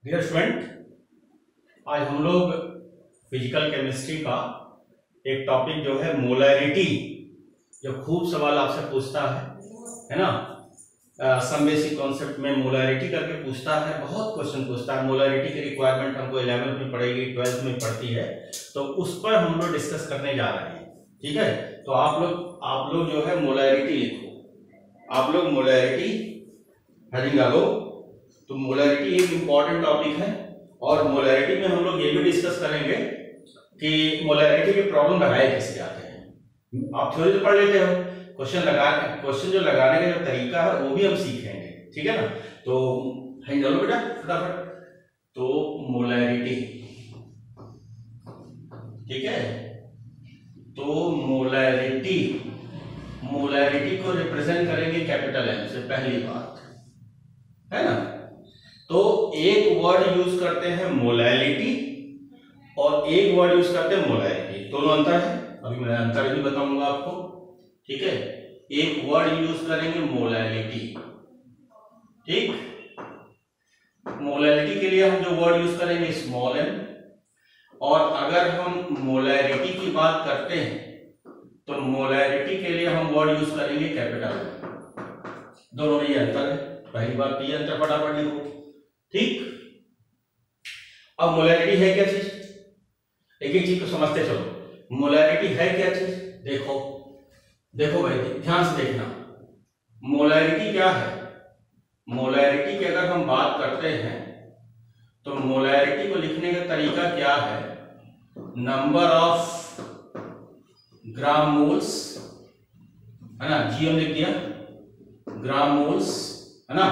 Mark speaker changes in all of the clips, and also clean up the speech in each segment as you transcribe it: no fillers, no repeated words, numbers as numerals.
Speaker 1: Dear student, आज हम लोग फिजिकल केमिस्ट्री का एक टॉपिक जो है मोलैरिटी, जो खूब सवाल आपसे पूछता है ना। सम बेसिक कॉन्सेप्ट में मोलैरिटी करके पूछता है, बहुत क्वेश्चन पूछता है। मोलैरिटी की रिक्वायरमेंट हमको 11th में पड़ेगी, 12th में पड़ती है, तो उस पर हम लोग डिस्कस करने जा रहे हैं। ठीक है, तो आप लोग जो है मोलैरिटी लिखो। आप लोग मोलैरिटी हेडिंग डालो। तो मोलैरिटी एक इंपॉर्टेंट टॉपिक है और मोलैरिटी में हम लोग ये भी डिस्कस करेंगे कि मोलैरिटी के प्रॉब्लम लगाए कैसे जाते हैं। आप थ्योरी तो पढ़ लेते हो, क्वेश्चन जो लगाने का जो तरीका है वो भी हम सीखेंगे। ठीक है ना, तो हेडिंग डालो बेटा फटाफट। तो मोलैरिटी, ठीक है, तो मोलैरिटी को रिप्रेजेंट करेंगे कैपिटल एम से, पहली बात है ना। तो एक वर्ड यूज करते हैं मोलैलिटी और एक वर्ड यूज करते हैं मोलैरिटी, दोनों अंतर है। अभी मैं अंतर भी बताऊंगा आपको। ठीक है, एक वर्ड यूज करेंगे मोलैलिटी। ठीक, मोलैलिटी के लिए हम जो वर्ड यूज करेंगे स्मॉल एम, और अगर हम मोलैरिटी की बात करते हैं तो मोलैरिटी के लिए हम वर्ड यूज करेंगे कैपिटल एम। दोनों में ये अंतर है, पहली बात ये अंतर फटाफट लिखो। ठीक, अब मोलैरिटी है क्या चीज, एक एक चीज को समझते चलो। मोलैरिटी है क्या चीज, देखो देखो भाई, ध्यान से देखना। मोलैरिटी क्या है? मोलैरिटी की अगर हम बात करते हैं तो मोलैरिटी को लिखने का तरीका क्या है? नंबर ऑफ ग्राम मोल्स, है ना, जीएम लिख दिया, ग्राम मोल्स, है ना,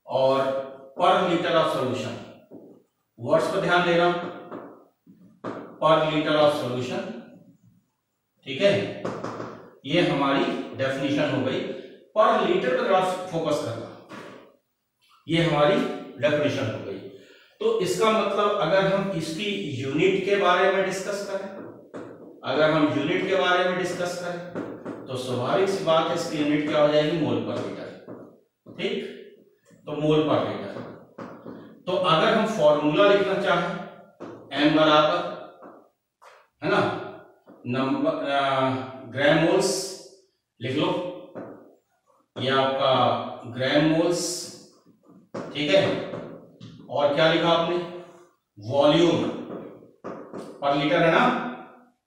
Speaker 1: और पर लीटर ऑफ सॉल्यूशन। वर्ड्स पर ध्यान देना, पर लीटर ऑफ सॉल्यूशन। ठीक है, ये हमारी डेफिनेशन हो गई। पर लीटर पर जरा फोकस करना, ये हमारी डेफिनेशन हो गई। तो इसका मतलब अगर हम इसकी यूनिट के बारे में डिस्कस करें, तो स्वाभाविक सी बात है इसकी यूनिट क्या हो जाएगी? मोल पर लीटर। ठीक, तो मोल पर लीटर। तो अगर हम फॉर्मूला लिखना चाहें, एम बराबर, है ना, नंबर ग्राम मोल्स लिख लो, ये आपका ग्राम मोल्स। ठीक है, और क्या लिखा आपने? वॉल्यूम पर लीटर, है ना,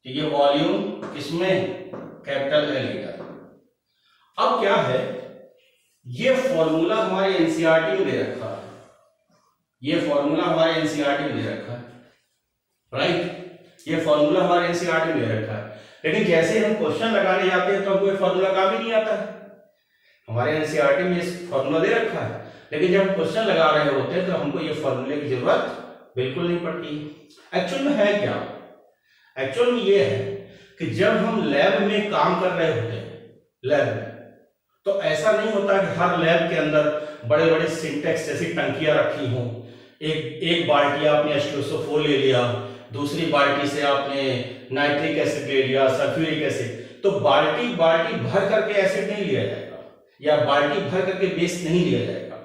Speaker 1: तो ये वॉल्यूम किसमें? Capital L litre. अब क्या है, ये फॉर्मूला हमारे एनसीईआरटी में दे रखा है, ये फॉर्मूला हमारे एनसीईआरटी में दे रखा है, राइट, ये फॉर्मूला हमारे एनसीईआरटी में दे रखा है। लेकिन जैसे हम क्वेश्चन लगाने जाते हैं तो हमको ये फॉर्मूला काम ही नहीं आता है। हमारे एनसीईआरटी में ये फॉर्मूला दे रखा है, लेकिन जब क्वेश्चन लगा रहे होते हैं तो हमको ये फॉर्मूले की जरूरत बिल्कुल नहीं पड़ती। एक्चुअल में है क्या? एक्चुअल में ये है कि जब हम लैब में काम कर रहे होते हैं, लैब में, तो ऐसा नहीं होता कि हर लैब के अंदर बड़े बड़े सिंटेक्स जैसी टंकियां रखी हों। एक बाल्टी आपने H2SO4 ले लिया, दूसरी बाल्टी से आपने नाइट्रिक एसिड ले लिया, सल्फ्यूरिक एसिड। तो बाल्टी भर करके एसिड नहीं लिया जाएगा, या बाल्टी भर करके बेस नहीं लिया जाएगा।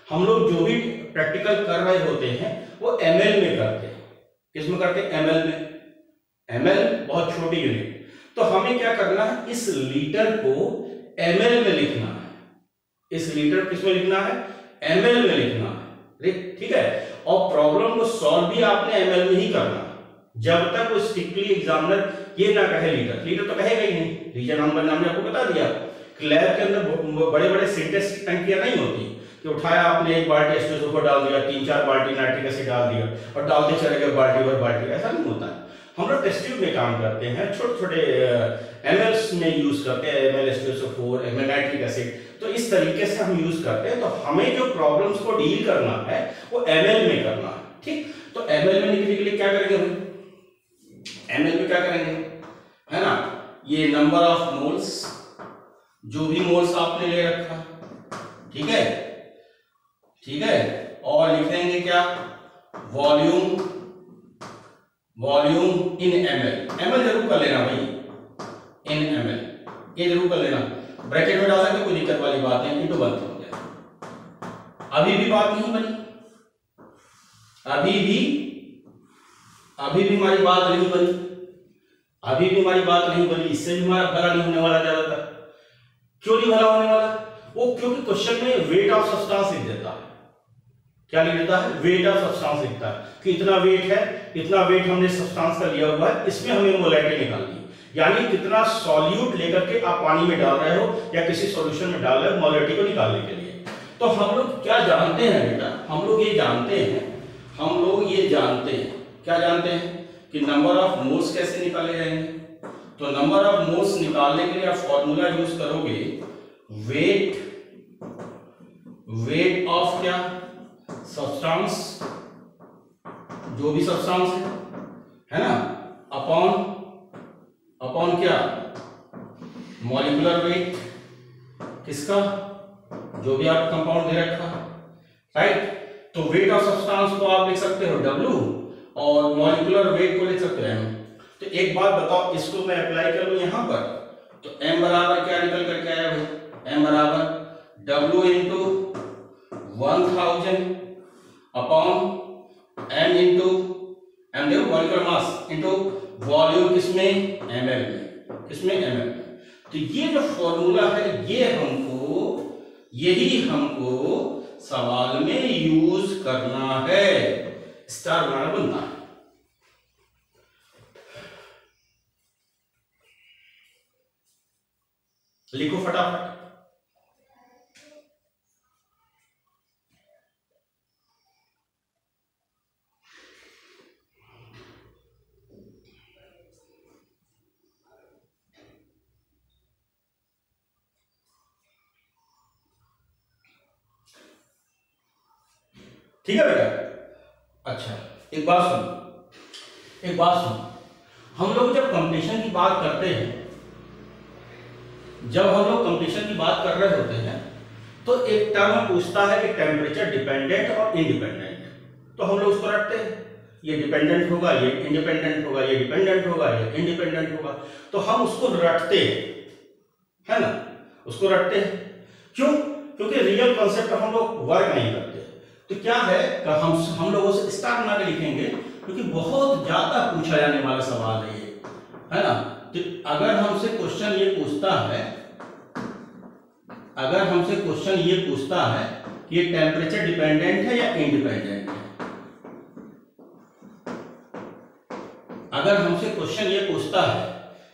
Speaker 1: हम लोग जो भी प्रैक्टिकल कर रहे होते हैं वो ml में करते हैं। किस में करते हैं? ml में। ml बहुत छोटी यूनिट। तो हमें क्या करना है, इस लीटर को ml में लिखना है। इस लीटर किस में लिखना है? ml में लिखना है। ठीक है, और प्रॉब्लम को सॉल्व भी आपने ml में ही करना है, जब तक वो स्ट्रिक्टली एग्जामिनर ये ना कहे लीटर। लीटर तो कहेगा ही नहीं, रीजन नंबर हमने आपको बता दिया। लैब के अंदर बड़े बड़े सिंटेक्स टंकियां नहीं होती कि उठाया आपने एक बाल्टी H2SO4 डाल दिया, 3-4 बाल्टी नाइट्रिक एसिड डाल दिया और डालते चले गए बाल्टी भर बाल्टी। ऐसा नहीं होता है। हम लोग टेस्ट ट्यूब में काम करते हैं, छोटे छोटे mls में यूज करते हैं, ml H2SO4, ml nitric acid. तो इस तरीके से हम यूज करते हैं। तो हमें जो प्रॉब्लम्स को डील करना है वो ml में करना है। ठीक, तो ml में लिखने के लिए क्या करेंगे? ml में क्या करेंगे, है ना, ये नंबर ऑफ मोल्स, जो भी मोल्स आपने ले रखा, ठीक है, ठीक है, और लिख देंगे क्या? वॉल्यूम इन ml जरूर कर लेना भाई, इन ml ये जरूर कर लेना। ब्रैकेट में डाल सकते, कोई दिक्कत वाली बात नहीं, इनटू 1 हो गया। अभी भी बात नहीं बनी, अभी भी हमारी बात नहीं बनी, अभी भी हमारी बात नहीं बनी, इससे भी हमारा भला नहीं होने वाला ज्यादातर। क्यों नहीं भला होने वाला? वो क्योंकि क्वेश्चन में वेट ऑफ सब्सटेंस लिख देता है। क्या लिख देता है? वेट ऑफ सब्सटेंस लिखता है कि इतना वेट है, इतना वेट हमने सब्सटेंस का लिया हुआ है, इसमें हमें मोलैरिटी निकालनी है। यानी कितना सॉल्यूट लेकर के आप पानी में डाल रहे हो या किसी सॉल्यूशन में डाल रहे हो मोलैरिटी को निकालने के लिए। तो हम लोग क्या जानते हैं बेटा? हम लोग ये जानते हैं, क्या जानते हैं कि नंबर ऑफ मोल्स कैसे निकाले जाएंगे। तो नंबर ऑफ मोल्स निकालने के लिए आप फॉर्मूला यूज करोगे वेट ऑफ क्या? सब्सटेंस, जो भी सब्सटेंस है ना, अपॉन क्या? मॉलिक्यूलर वेट किसका? जो भी आप कंपाउंड दे रखा, राइट। तो वेट ऑफ सब्सटेंस को आप लिख सकते हो W और मॉलिक्यूलर वेट को लिख सकते हो M। तो एक बात बताओ, इसको मैं अप्लाई करूं यहां पर, तो M बराबर क्या निकल करके आया भाई? M बराबर W into 1000 upon M into M देखो मॉलिक्यूलर मास इंटू वॉल्यूम किसमें? ml में। किसमें? ml में। तो ये जो फॉर्मूला है यही हमको सवाल में यूज करना है, स्टार बनाना बनता है। लिखो फटाफट। ठीक है बेटा? अच्छा, एक बात सुनो, हम लोग जब कंपटीशन की बात करते हैं, जब हम लोग कंपटीशन की बात कर रहे होते हैं तो एक टर्म पूछता है कि टेम्परेचर डिपेंडेंट और इंडिपेंडेंट। तो हम लोग उसको रखते हैं, ये डिपेंडेंट होगा, ये इंडिपेंडेंट होगा, ये डिपेंडेंट होगा, ये इंडिपेंडेंट होगा। तो हम उसको रटते हैं, है ना, उसको रटते हैं। क्यों? क्योंकि रियल कॉन्सेप्ट हम लोग वर्क नहीं करते। तो क्या है कि हम लोगों से स्टार बना के लिखेंगे, क्योंकि बहुत ज्यादा पूछा जाने वाला सवाल है ये, है ना। तो अगर हमसे क्वेश्चन ये पूछता है कि ये टेम्परेचर डिपेंडेंट है या इंडिपेंडेंट है, अगर हमसे क्वेश्चन ये पूछता है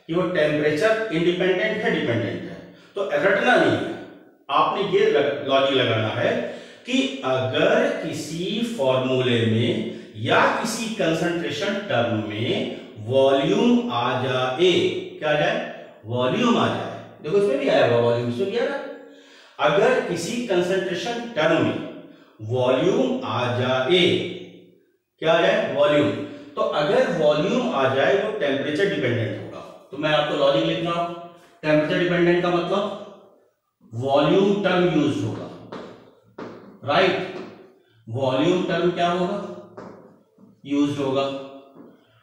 Speaker 1: कि वो टेम्परेचर इंडिपेंडेंट है डिपेंडेंट है, तो रटना नहीं है, आपने ये लॉजिक लगाना है कि अगर किसी फॉर्मूले में या किसी कंसंट्रेशन टर्म में वॉल्यूम आ जाए, क्या आ जाए? वॉल्यूम आ जाए। देखो इसमें भी आया हुआ वॉल्यूम, इसमें क्या है? अगर किसी कंसंट्रेशन टर्म में वॉल्यूम आ जाए, क्या आ जाए? वॉल्यूम। तो अगर वॉल्यूम आ जाए वो टेम्परेचर डिपेंडेंट होगा। तो मैं आपको लॉजिक लिख रहा हूं, टेम्परेचर डिपेंडेंट का मतलब वॉल्यूम टर्म यूज होगा, राइट। वॉल्यूम टर्म क्या होगा? यूज होगा।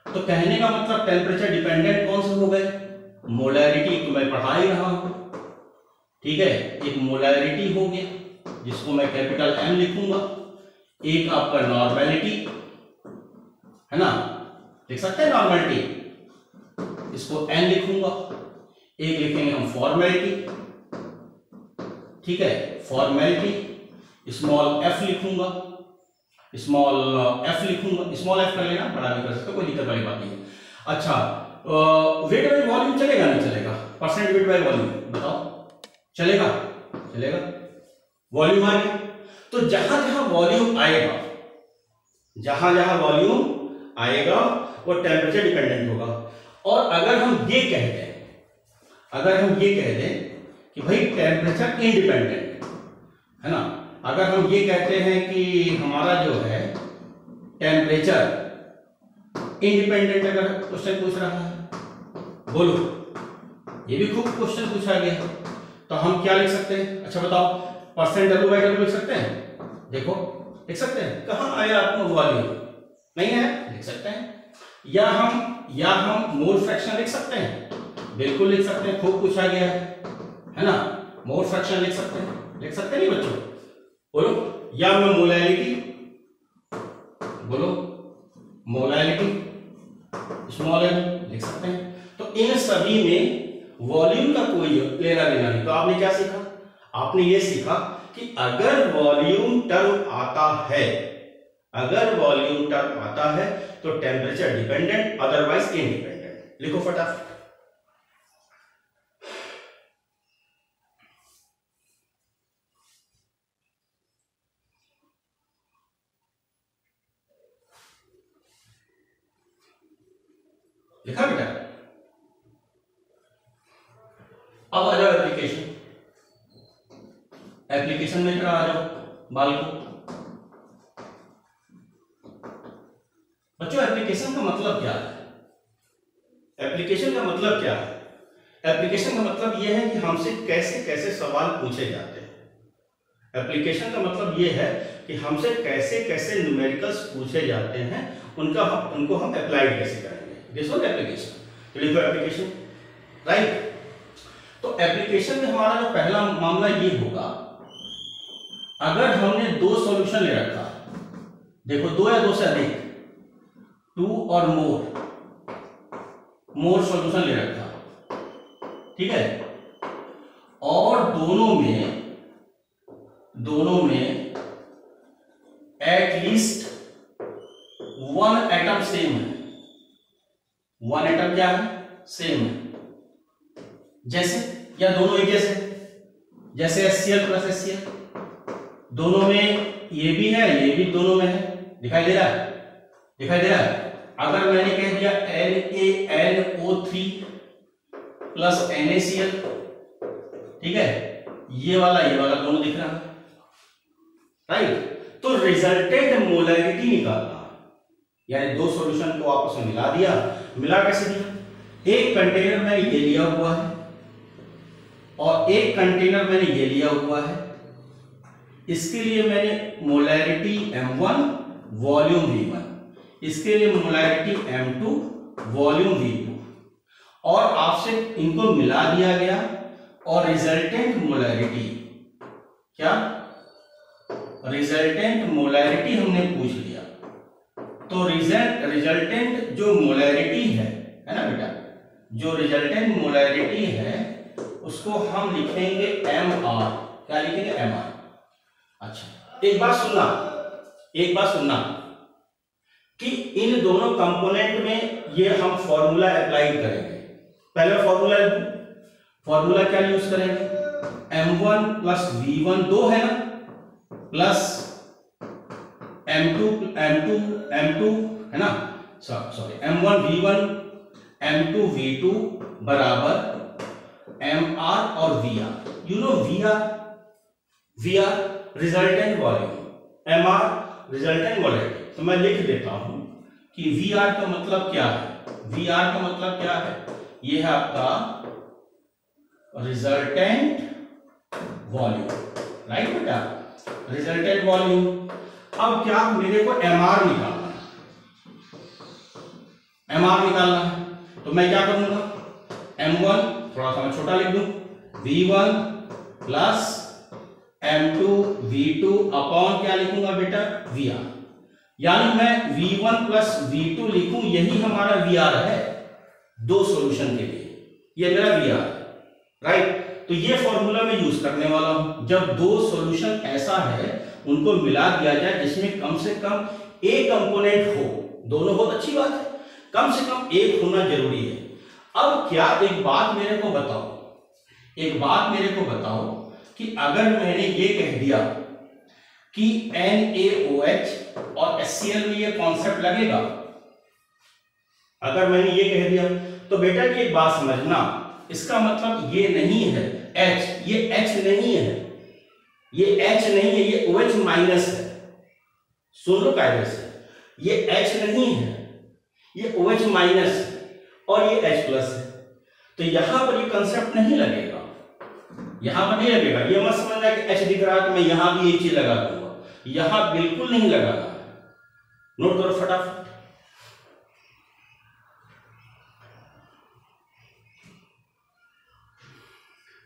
Speaker 1: तो कहने का मतलब टेम्परेचर डिपेंडेंट कौन से हो गए? मोलैरिटी, तो मैं पढ़ा ही रहा हूं, ठीक है। एक मोलैरिटी हो गया जिसको मैं कैपिटल M लिखूंगा, एक आपका नॉर्मेलिटी है ना, लिख सकते हैं नॉर्मेलिटी, इसको N लिखूंगा, एक लिखेंगे हम फॉर्मेलिटी, ठीक है, फॉर्मेलिटी, स्मॉल f लिखूंगा, स्मॉल f कर लेना, बड़ा भी कर सकते, कोई दिक्कत वाली बात नहीं है। अच्छा, वेट बाय वॉल्यूम चलेगा नहीं चलेगा? परसेंट वेट बाय वॉल्यूम बताओ, चलेगा? वॉल्यूम आ गया। तो जहां जहां वॉल्यूम आएगा वो टेम्परेचर डिपेंडेंट होगा। और अगर हम ये कह दें कि भाई टेम्परेचर इंडिपेंडेंट है ना, अगर हम ये कहते हैं कि हमारा जो है टेम्परेचर इंडिपेंडेंट, अगर क्वेश्चन पूछ रहा है, बोलो, ये भी खूब क्वेश्चन पूछा गया, तो हम क्या लिख सकते हैं? अच्छा बताओ, परसेंट W बाई W लिख सकते हैं? देखो लिख सकते हैं, कहां आया आपको वॉल्यूम? नहीं है, लिख सकते हैं। या हम मोल फ्रैक्शन लिख सकते हैं? बिल्कुल लिख सकते हैं, खूब पूछा गया है ना। मोल फ्रैक्शन लिख सकते हैं नहीं बच्चों? बोलो। या मैं मोलैरिटी बोलो, मोलैलिटी स्मॉल m लिख सकते हैं। तो इन सभी में वॉल्यूम का कोई लेना देना नहीं। तो आपने क्या सीखा? आपने ये सीखा कि अगर वॉल्यूम टर्म आता है, अगर वॉल्यूम टर्म आता है तो टेम्परेचर डिपेंडेंट, अदरवाइज इंडिपेंडेंट। लिखो फटाफट। लिखा बेटा? अब आ जाओ एप्लीकेशन। एप्लीकेशन में आ जाओ बालको। बच्चों एप्लीकेशन का मतलब क्या है? एप्लीकेशन का मतलब क्या है? एप्लीकेशन का मतलब यह है कि हमसे कैसे कैसे सवाल पूछे जाते हैं। एप्लीकेशन का मतलब यह है कि हमसे कैसे कैसे न्यूमेरिकल्स पूछे जाते हैं, उनको हम अप्लाई कैसे करेंगे। This was application. तो लिखो एप्लीकेशन, राइट। तो एप्लीकेशन में हमारा जो पहला मामला ये होगा, अगर हमने दो सॉल्यूशन ले रखा, देखो दो या दो से अधिक, 2 और मोर सॉल्यूशन ले रखा, ठीक है, और दोनों में एटलीस्ट वन एटम सेम है। वन एटम क्या है? सेम है। जैसे, या दोनों एक जैसे HCl प्लस HCl, दोनों में ये भी है, ये भी दोनों में है। दिखाई दे रहा है? दिखाई दे रहा है? अगर मैंने कह दिया NaNO3 प्लस NaCl, ठीक है, ये वाला दोनों दिख रहा है, राइट। तो रिजल्टेंट मोलैरिटी निकालना, यानी दो सॉल्यूशन को आपस में मिला दिया। मिला कैसे दिया? एक कंटेनर मैंने ये लिया हुआ है और एक कंटेनर मैंने ये लिया हुआ है। इसके लिए मैंने मोलैरिटी M1 वॉल्यूम V1, इसके लिए मोलैरिटी M2 वॉल्यूम V2, और आपसे इनको मिला दिया गया और रिजल्टेंट मोलैरिटी क्या? रिजल्टेंट मोलैरिटी हमने पूछ लिया। तो रिजल्टेंट जो मोलैरिटी है ना बेटा, जो रिजल्टेंट मोलैरिटी है उसको हम लिखेंगे MR। क्या लिखेंगे? MR। अच्छा, एक बात सुनना कि इन दोनों कंपोनेंट में ये हम फॉर्मूला अप्लाई करेंगे। पहले फॉर्मूला क्या यूज करेंगे? M1 प्लस V1 दो है ना, प्लस M2 है ना, sorry M1 V1 M2 V2 बराबर MR और VR। You know VR resultant volume, MR resultant molarity. तो मैं लिख देता हूं कि VR का मतलब क्या है? VR का मतलब क्या है? ये है आपका रिजल्टेंट वॉल्यूम, राइट बेटा, रिजल्टेंट वॉल्यूम। अब क्या मेरे को MR निकालना है, तो मैं क्या करूंगा? M1 थोड़ा सा मैं छोटा लिख दूं, V1 plus M2 V2 upon क्या लिखूंगा बेटा? VR। यानी मैं V1 प्लस V2 लिखूं, यही हमारा VR है दो सॉल्यूशन के लिए, ये मेरा VR है, राइट। तो ये फॉर्मूला मैं यूज करने वाला हूं। जब दो सॉल्यूशन ऐसा है उनको मिला दिया जाए जिसमें कम से कम एक कंपोनेंट हो, दोनों बहुत अच्छी बात है, कम से कम एक होना जरूरी है। अब क्या एक बात मेरे को बताओ कि अगर मैंने ये कह दिया कि NaOH और HCl में ये कॉन्सेप्ट लगेगा, अगर मैंने ये कह दिया तो बेटा की एक बात समझना, इसका मतलब ये नहीं है H, ये H नहीं है, ये OH माइनस है। सुन लो कायदे से, ये H नहीं है, ये OH माइनस है और ये H प्लस है। तो यहां पर ये कंसेप्ट नहीं लगेगा, ये मत समझना कि H दिख रहा है तो मैं यहां भी एक चीज लगा दूंगा, यहां बिल्कुल नहीं लगाना। नोट करो फटाफट।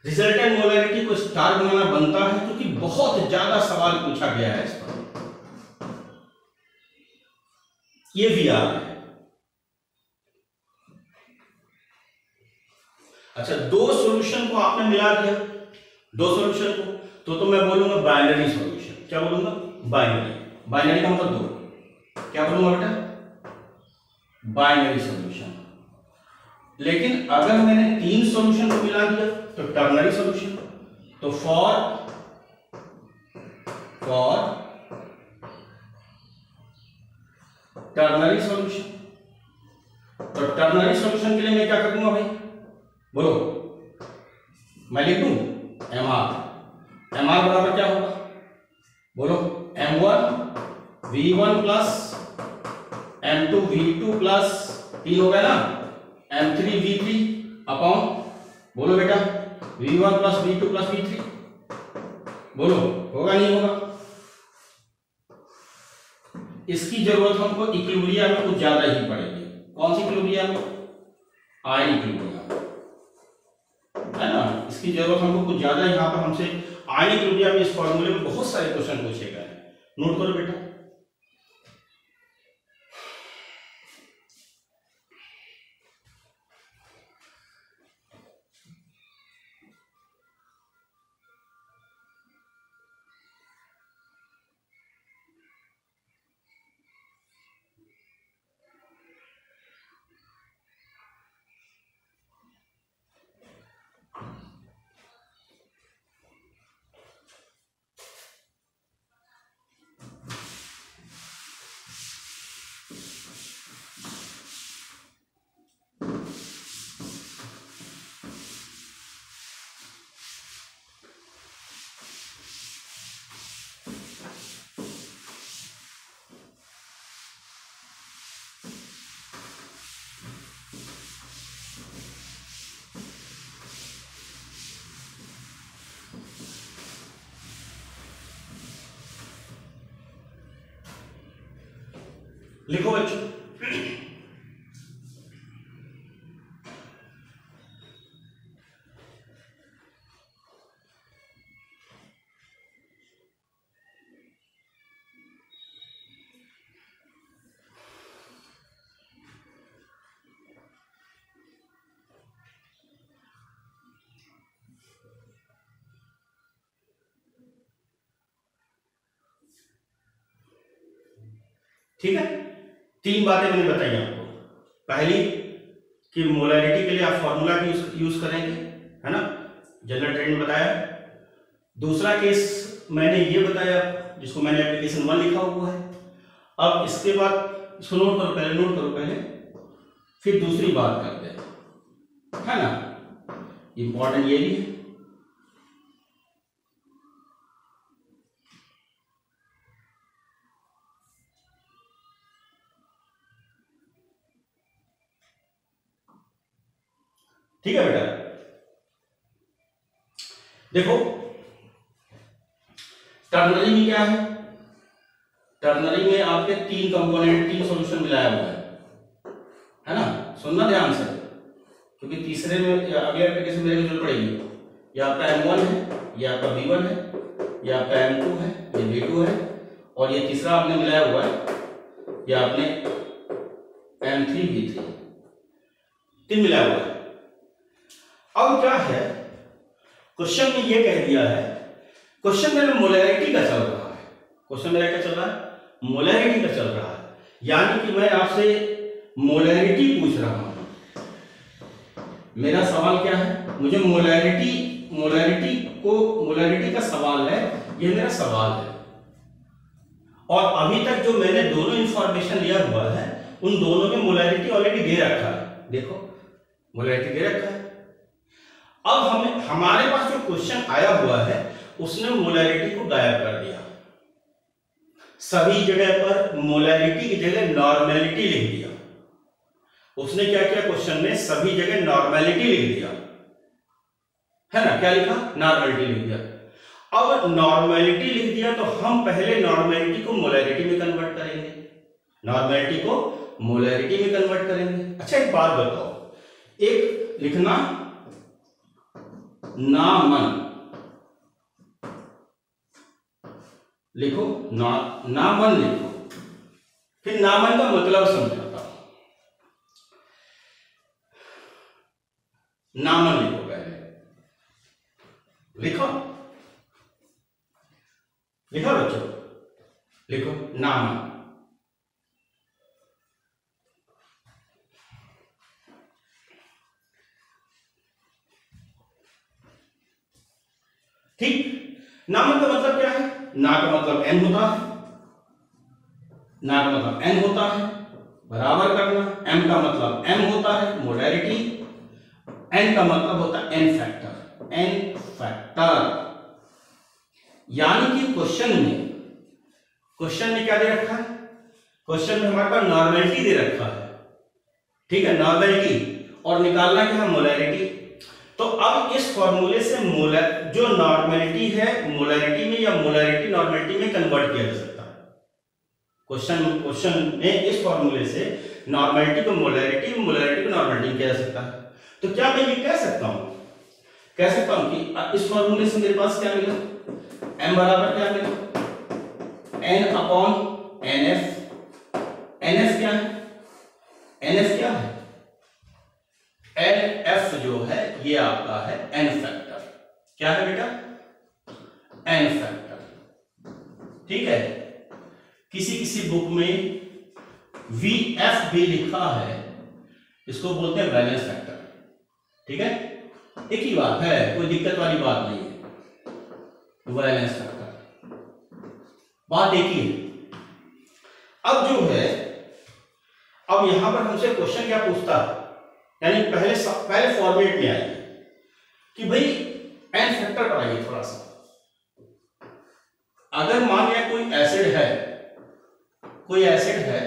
Speaker 1: रिजल्टेंट मोलैरिटी को स्टार बनाना बनता है क्योंकि बहुत ज्यादा सवाल पूछा गया है इस पर। ये Vr है। अच्छा, दो सॉल्यूशन को आपने मिला दिया, दो सॉल्यूशन को, तो मैं बोलूंगा बाइनरी सॉल्यूशन। क्या बोलूंगा? बाइनरी। बाइनरी का मतलब दो। क्या बोलूंगा बेटा? Binary solution. लेकिन अगर मैंने तीन सॉल्यूशन को मिला दिया तो टर्नरी सॉल्यूशन। तो फॉर टर्नरी सॉल्यूशन, तो टर्नरी सॉल्यूशन के लिए मैं क्या करूंगा भाई? बोलो, मैं लिख दूं MR। MR बराबर क्या होगा? बोलो, M1 V1 plus M2 V2 plus 3 हो गया ना, M3 V3 अपॉन, बोलो बेटा, V1 plus V2 plus V3। बोलो, होगा नहीं होगा? इसकी जरूरत हमको इक्विलिब्रियम में कुछ ज्यादा ही पड़ेगी। कौन सी इक्विलिब्रियम में? आयन इक्विलिब्रियम, है ना। इसकी जरूरत हमको कुछ ज्यादा, यहाँ पर हमसे आयन इक्विलिब्रियम में इस फॉर्मूले में बहुत सारे क्वेश्चन पूछे गए हैं। नोट करो बेटा। लिखो बच्चों। ठीक है, तीन बातें मैंने बताई आपको। पहली कि मोलैरिटी के लिए आप फॉर्मूला यूज करेंगे, है ना, जनरल ट्रेंड में बताया। दूसरा केस मैंने ये बताया जिसको मैंने एप्लीकेशन 1 लिखा हुआ है। अब इसके बाद इसको नोट करो पहले, नोट करो पहले, फिर दूसरी बात करते हैं, है ना। इंपॉर्टेंट ये भी है। ठीक है बेटा, देखो टर्नरी में क्या है? टर्नरी में आपके तीन कंपोनेंट, तीन सॉल्यूशन मिलाया हुआ है ना। सुनना ध्यान से, क्योंकि तीसरे में अगले एप्लीकेशन में जरूरत पड़ेगी। ये आपका M1 है, ये आपका V1 है, ये आपका M2 है, ये V2 है, और ये तीसरा आपने मिलाया हुआ है, ये आपने M3 V3, तीन मिलाया हुआ है। अब क्या है, क्वेश्चन में ये कह दिया है, क्वेश्चन में मोलैरिटी का चल रहा है। क्वेश्चन मेरा क्या चल रहा है? मोलैरिटी का चल रहा है, यानी कि मैं आपसे मोलैरिटी पूछ रहा हूं। मेरा सवाल क्या है? मुझे मोलैरिटी का सवाल है, ये मेरा सवाल है। और अभी तक जो मैंने दोनों इंफॉर्मेशन लिया हुआ है, उन दोनों में मोलैरिटी ऑलरेडी दे रखा है। देखो, मोलैरिटी दे रखा है। अब हमारे पास जो क्वेश्चन आया हुआ है उसने मोलैरिटी को गायब कर दिया। सभी जगह पर मोलैरिटी की जगह नॉर्मेलिटी लिख दिया। उसने क्या किया? क्वेश्चन में सभी जगह नॉर्मेलिटी लिख दिया, है ना। क्या लिखा? नॉर्मेलिटी लिख दिया। अब नॉर्मेलिटी लिख दिया तो हम पहले नॉर्मेलिटी को मोलैरिटी में कन्वर्ट करेंगे, नॉर्मेलिटी को मोलैरिटी में कन्वर्ट करेंगे। अच्छा, एक बात बताओ, एक लिखना नामन, लिखो नामन लिखो, फिर नामन का मतलब समझाता हूं। नामन लिखो पहले, लिखो लिखो बच्चों, लिखो नामन। ठीक, नामन का मतलब क्या है? ना का मतलब एन होता है, ना का मतलब एन होता है, बराबर करना। एम का मतलब एम होता है, मोलैरिटी। एन का मतलब होता है एन फैक्टर, एन फैक्टर। यानी कि क्वेश्चन में क्या दे रखा है? क्वेश्चन में हमारे पास नॉर्मेलिटी दे रखा है, ठीक है, नॉर्मेलिटी, और निकालना क्या है? मोलैरिटी। तो अब इस फॉर्मूले से जो नॉर्मेलिटी है मोलैरिटी में या मोलैरिटी नॉर्मेलिटी में कन्वर्ट किया जा सकता है। क्वेश्चन में इस फॉर्मूले से नॉर्मेलिटी को मोलैरिटी, मोलैरिटी को नॉर्मेलिटी में किया जा सकता है। तो क्या मैं ये कह सकता हूं कि इस फॉर्मूले से मेरे पास क्या मिला? m बराबर क्या मिला? n upon nf। nf क्या है? nf क्या है? nf जो है ये आपका है n फैक्टर। क्या है बेटा? n फैक्टर, ठीक है। किसी बुक में vf भी लिखा है, इसको बोलते हैं वैलेंस फैक्टर, ठीक है। एक ही बात है, कोई दिक्कत वाली बात नहीं है, वैलेंस फैक्टर, बात एक ही है। अब जो है, अब यहां पर हमसे क्वेश्चन क्या पूछता है, यानी पहले फॉर्मेट में आइए कि भाई एन फैक्टर कराइए थोड़ा सा। अगर मान लिया कोई एसिड है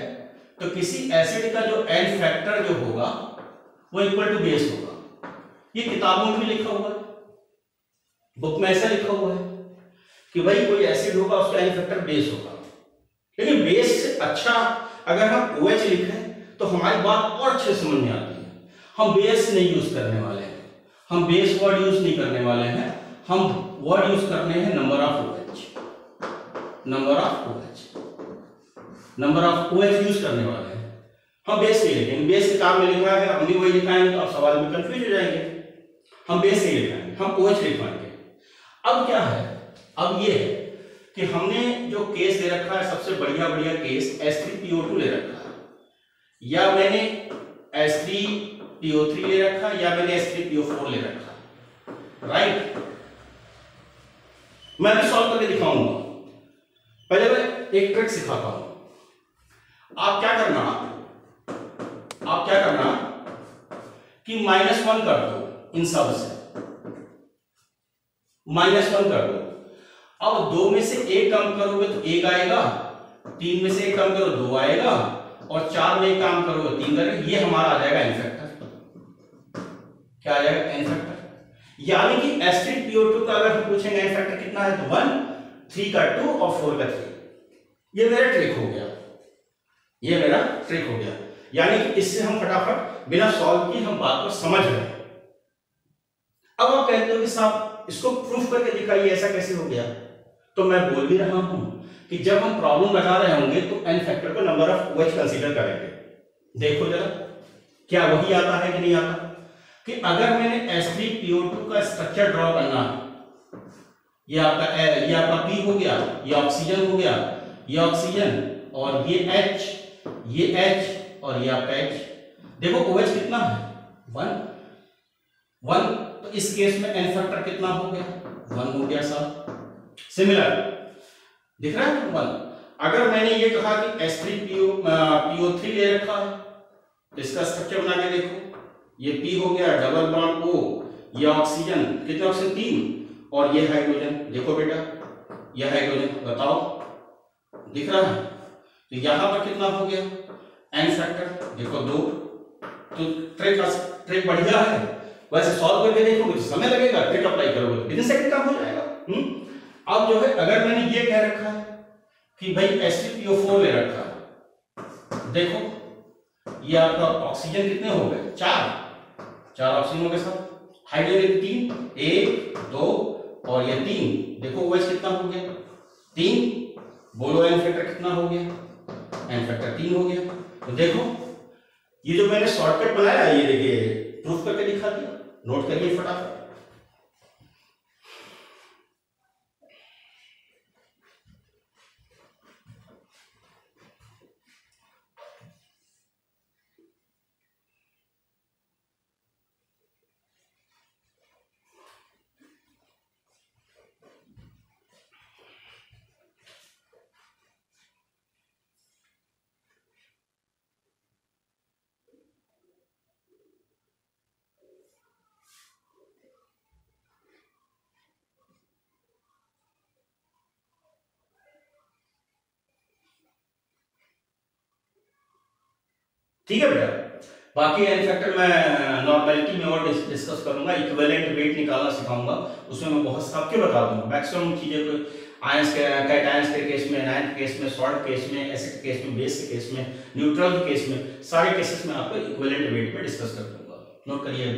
Speaker 1: तो किसी एसिड का जो एन फैक्टर जो होगा वो इक्वल टू बेस होगा। ये किताबों में भी लिखा हुआ है, बुक में ऐसा लिखा हुआ है कि भाई कोई एसिड होगा उसका एन फैक्टर बेस होगा। लेकिन बेस से अच्छा अगर हम OH लिखें तो हमारी बात और अच्छे समझ में आती है। हम बेस नहीं यूज करने वाले हैं, हम बेस वर्ड यूज नहीं करने वाले हैं, हम वर्ड यूज करने हैं number of OH, number of OH use करने वाले हैं। हम बेस नहीं लिखेंगे, बेस किताब में लिखा है, हम भी वही लिखाएंगे तो आप सवाल में कंफ्यूज हो जाएंगे। हम बेस नहीं लिखाएंगे, हम OH लिखवाएंगे। अब क्या है? अब ये है कि हमने जो केस दे रखा है, सबसे बढ़िया केस H3PO2 ले रखा है, या मैंने H3PO3 ले रखा है, या मैंने H3PO4 ले रखा है, राइट। मैं भी सॉल्व करके दिखाऊंगा। पहले मैं एक ट्रिक सिखाता हूं। आप क्या करना कि -1 कर दो, इन सब से -1 कर दो। अब 2 में से 1 कम करोगे तो 1 आएगा, 3 में से 1 कम करो 2 आएगा, और 4 में 1 काम करोगे 3 करेगा। ये हमारा आ जाएगा एन फैक्टर। क्या आ जाएगा? N factor. यानी कि H3PO2 का अगर हम पूछेंगे एन फैक्टर कितना है तो 1, 3 का 2 और 4 का 3। ये मेरा ट्रिक हो गया, यानी कि इससे हम फटाफट बिना सॉल्व किए हम बात को समझ रहे हैं। अब आप कहते हो कि साहब इसको प्रूफ करके दिखाइए, ऐसा कैसे हो गया? तो मैं बोल भी रहा हूं कि जब हम प्रॉब्लम लगा रहे होंगे तो एन फैक्टर को नंबर ऑफ OH कंसीडर करेंगे। देखो जरा क्या वही आता है कि नहीं आता, कि अगर मैंने H3PO2 का स्ट्रक्चर ड्रॉ करना है, ये आपका P हो गया, ये ऑक्सीजन हो गया, ये ऑक्सीजन, और ये H और ये आपका H। देखो OH कितना है? 1। तो इस केस में एन फैक्टर कितना हो गया? 1 हो गया साहब। सिमिलर दिख रहा है 1। अगर मैंने ये कहा कि H3PO3 ले रखा है तो इसका स्ट्रक्चर बना के देखो, ये P हो गया, डबल बॉन्ड O, ये ऑक्सीजन, कितने ऑक्सीजन? 3, और ये हाइड्रोजन। देखो बेटा ये हाइड्रोजन, बताओ दिख रहा है? तो यहां पर कितना हो गया एन फैक्टर? देखो 2। तो ट्रिक बढ़िया है, वैसे सॉल्व करके देखोगे तो समय लगेगा, ट्रिक अप्लाई करोगे तो विदिन सेकंड काम हो जाएगा। अब जो है अगर मैंने ये कह रखा है कि भाई H3PO4 ले रखा है, देखो ये आपका ऑक्सीजन कितने हो गए? 4 ऑक्सीजन हो गए साहब, हाइड्रोजन 3, 1, 2 और ये 3। देखो OH कितना हो गया? 3। बोलो एन फैक्टर कितना हो गया? एन फैक्टर 3 हो गया। तो देखो ये जो मैंने शॉर्टकट बनाया ये देखिए प्रूफ करके दिखा दिया, नोट करिए फटाफट। ठीक है बेटा, बाकी एन फैक्टर मैं नॉर्मेलिटी में और डिस्कस करूंगा, इक्विवेलेंट वेट निकालना सिखाऊंगा, उसमें मैं बहुत सबके बता दूंगा मैक्सिमम चीजें को, आयंस के कैटायंस के केस में, एनायन के केस में, सॉल्ट केस में, एसिड के केस में, बेस के केस में, न्यूट्रल के केस में, सारे केसेस में आपको इक्विवेलेंट वेट पे डिस्कस कर दूंगा। नोट करिए।